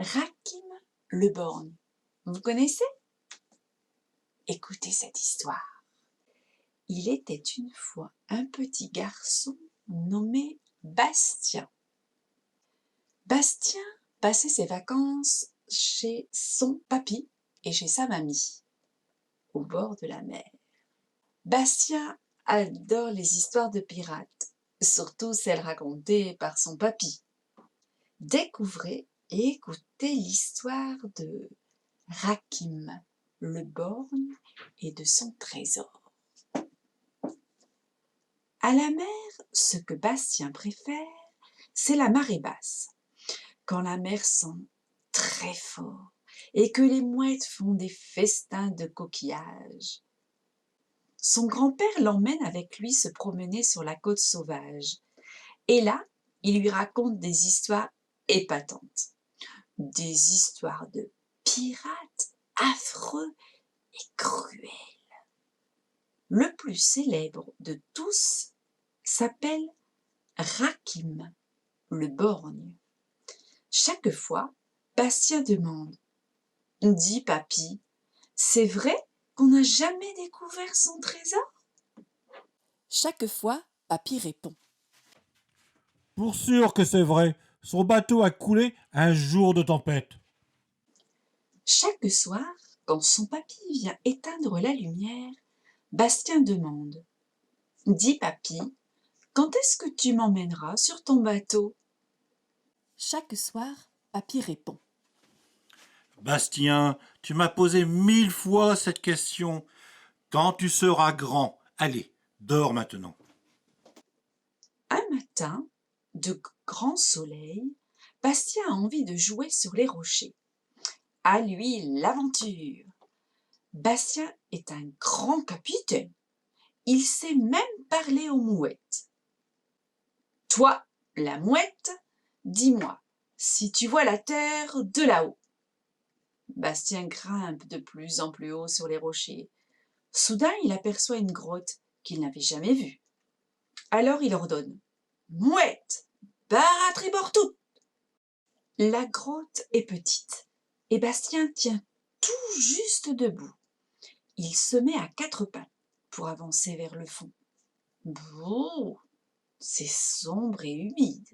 Rakim le borgne. Vous connaissez? Écoutez cette histoire. Il était une fois un petit garçon nommé Bastien. Bastien passait ses vacances chez son papy et chez sa mamie, au bord de la mer. Bastien adore les histoires de pirates, surtout celles racontées par son papy. Découvrez et écoutez l'histoire de Rakim le borgne et de son trésor. À la mer, ce que Bastien préfère, c'est la marée basse, quand la mer sent très fort et que les mouettes font des festins de coquillages. Son grand-père l'emmène avec lui se promener sur la côte sauvage, et là, il lui raconte des histoires épatantes, des histoires de pirates affreux et cruels. Le plus célèbre de tous s'appelle Rakim le borgne. Chaque fois, Bastien demande: « Dis, papy, c'est vrai qu'on n'a jamais découvert son trésor ?» Chaque fois, Papy répond. Pour sûr que c'est vrai, son bateau a coulé un jour de tempête. Chaque soir, quand son papy vient éteindre la lumière, Bastien demande: « Dis, papy, quand est-ce que tu m'emmèneras sur ton bateau ?» Chaque soir, Papy répond. Bastien, tu m'as posé 1000 fois cette question. Quand tu seras grand, allez, dors maintenant. Un matin, de grand soleil, Bastien a envie de jouer sur les rochers. À lui l'aventure! Bastien est un grand capitaine. Il sait même parler aux mouettes. « Toi, la mouette, dis-moi si tu vois la terre de là-haut. » Bastien grimpe de plus en plus haut sur les rochers. Soudain, il aperçoit une grotte qu'il n'avait jamais vue. Alors il ordonne: « Mouette, barre à tribord toutes !» La grotte est petite et Bastien tient tout juste debout. Il se met à quatre pattes pour avancer vers le fond. Bouh, c'est sombre et humide.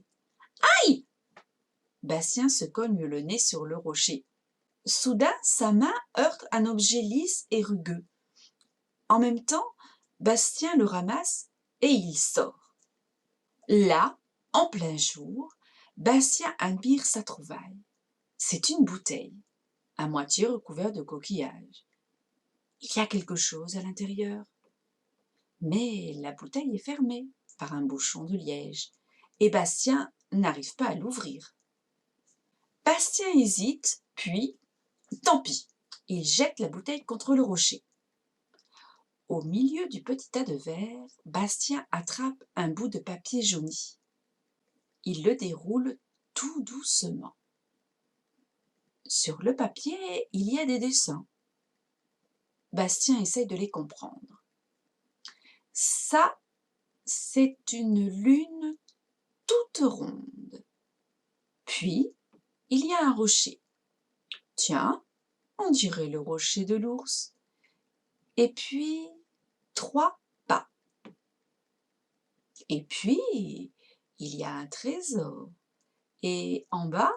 Aïe! Bastien se cogne le nez sur le rocher. Soudain, sa main heurte un objet lisse et rugueux. En même temps, Bastien le ramasse et il sort. Là, en plein jour, Bastien admire sa trouvaille. C'est une bouteille, à moitié recouverte de coquillages. Il y a quelque chose à l'intérieur. Mais la bouteille est fermée par un bouchon de liège et Bastien n'arrive pas à l'ouvrir. Bastien hésite, puis, tant pis, il jette la bouteille contre le rocher. Au milieu du petit tas de verre, Bastien attrape un bout de papier jauni. Il le déroule tout doucement. Sur le papier, il y a des dessins. Bastien essaye de les comprendre. Ça, c'est une lune toute ronde. Puis, il y a un rocher. Tiens, on dirait le rocher de l'ours. Et puis, 3 pas. Et puis, il y a un trésor. Et en bas,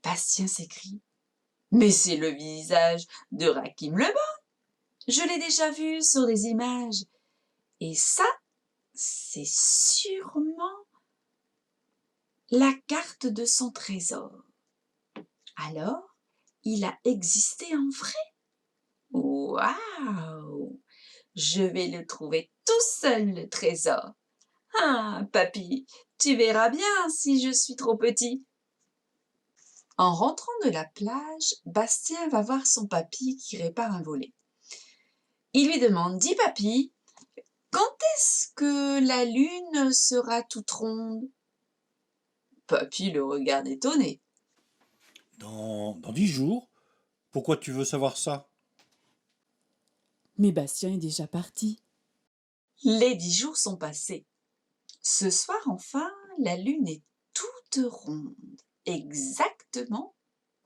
Bastien s'écrie: « Mais c'est le visage de Rakim le borgne! Je l'ai déjà vu sur des images. Et ça, c'est sûrement la carte de son trésor. » Alors, il a existé en vrai. Waouh! Je vais le trouver tout seul, le trésor. Ah, papy, tu verras bien si je suis trop petit. En rentrant de la plage, Bastien va voir son papy qui répare un volet. Il lui demande: « Dis, papy, quand est-ce que la lune sera toute ronde ?» Papy le regarde étonné. Dans 10 jours. Pourquoi tu veux savoir ça? Mais Bastien est déjà parti. Les 10 jours sont passés. Ce soir enfin, la lune est toute ronde, exactement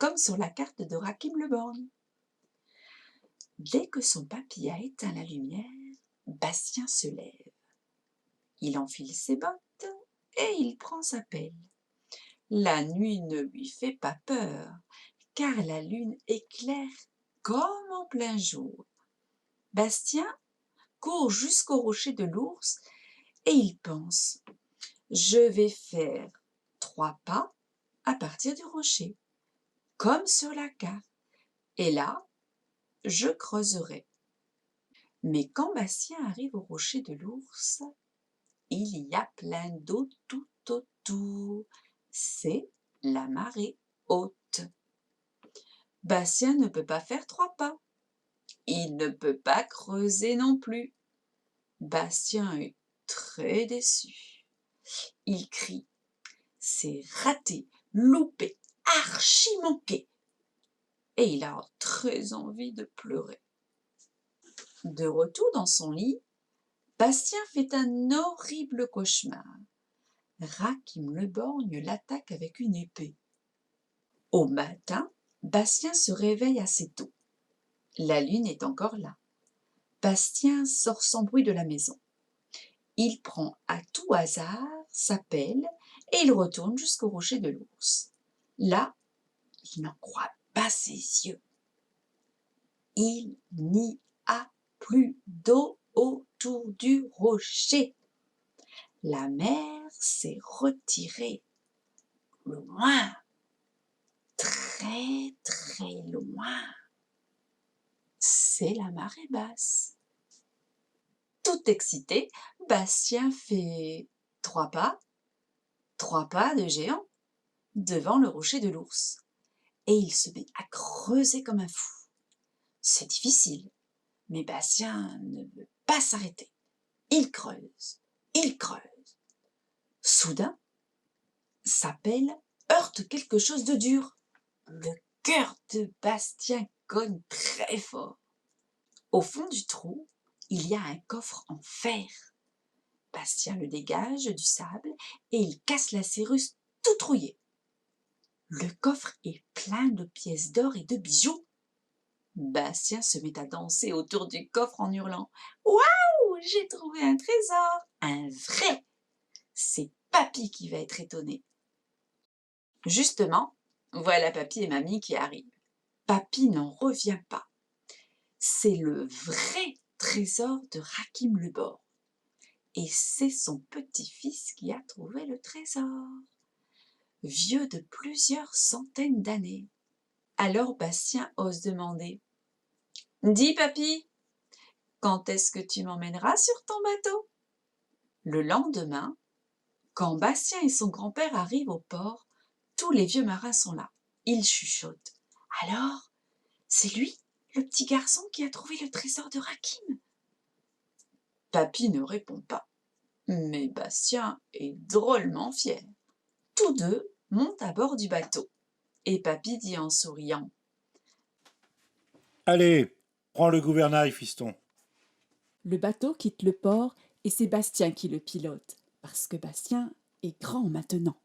comme sur la carte de Rakim le Borgne. Dès que son papy a éteint la lumière, Bastien se lève. Il enfile ses bottes et il prend sa pelle. La nuit ne lui fait pas peur, car la lune éclaire comme en plein jour. Bastien court jusqu'au rocher de l'ours et il pense « Je vais faire 3 pas à partir du rocher, comme sur la carte, et là, je creuserai. » Mais quand Bastien arrive au rocher de l'ours, il y a plein d'eau tout autour. C'est la marée haute. Bastien ne peut pas faire 3 pas. Il ne peut pas creuser non plus. Bastien est très déçu. Il crie « C'est raté, loupé, archi manqué !» Et il a très envie de pleurer. De retour dans son lit, Bastien fait un horrible cauchemar. Rakim le Borgne l'attaque avec une épée. Au matin, Bastien se réveille assez tôt. La lune est encore là. Bastien sort sans bruit de la maison. Il prend à tout hasard sa pelle et il retourne jusqu'au rocher de l'ours. Là, il n'en croit pas ses yeux. Il n'y a plus d'eau autour du rocher. La mer s'est retirée loin, très très loin. C'est la marée basse. Tout excité, Bastien fait 3 pas de géant devant le rocher de l'ours. Et il se met à creuser comme un fou. C'est difficile, mais Bastien ne veut pas s'arrêter. Il creuse, il creuse. Soudain, sa pelle heurte quelque chose de dur. Le cœur de Bastien cogne très fort. Au fond du trou, il y a un coffre en fer. Bastien le dégage du sable et il casse la serrure tout trouillée. Le coffre est plein de pièces d'or et de bijoux. Bastien se met à danser autour du coffre en hurlant « Waouh, j'ai trouvé un trésor, un vrai !» C'est Papy qui va être étonné. Justement, voilà Papy et Mamie qui arrivent. Papy n'en revient pas. C'est le vrai trésor de Rakim le Borgne. Et c'est son petit-fils qui a trouvé le trésor, vieux de plusieurs centaines d'années. Alors Bastien ose demander « Dis Papy, quand est-ce que tu m'emmèneras sur ton bateau ?» Le lendemain, quand Bastien et son grand-père arrivent au port, tous les vieux marins sont là. Ils chuchotent. « Alors, c'est lui, le petit garçon qui a trouvé le trésor de Rakim ?» Papy ne répond pas, mais Bastien est drôlement fier. Tous deux montent à bord du bateau. Et Papy dit en souriant « Allez, prends le gouvernail, fiston. » Le bateau quitte le port et c'est Bastien qui le pilote, parce que Bastien est grand maintenant.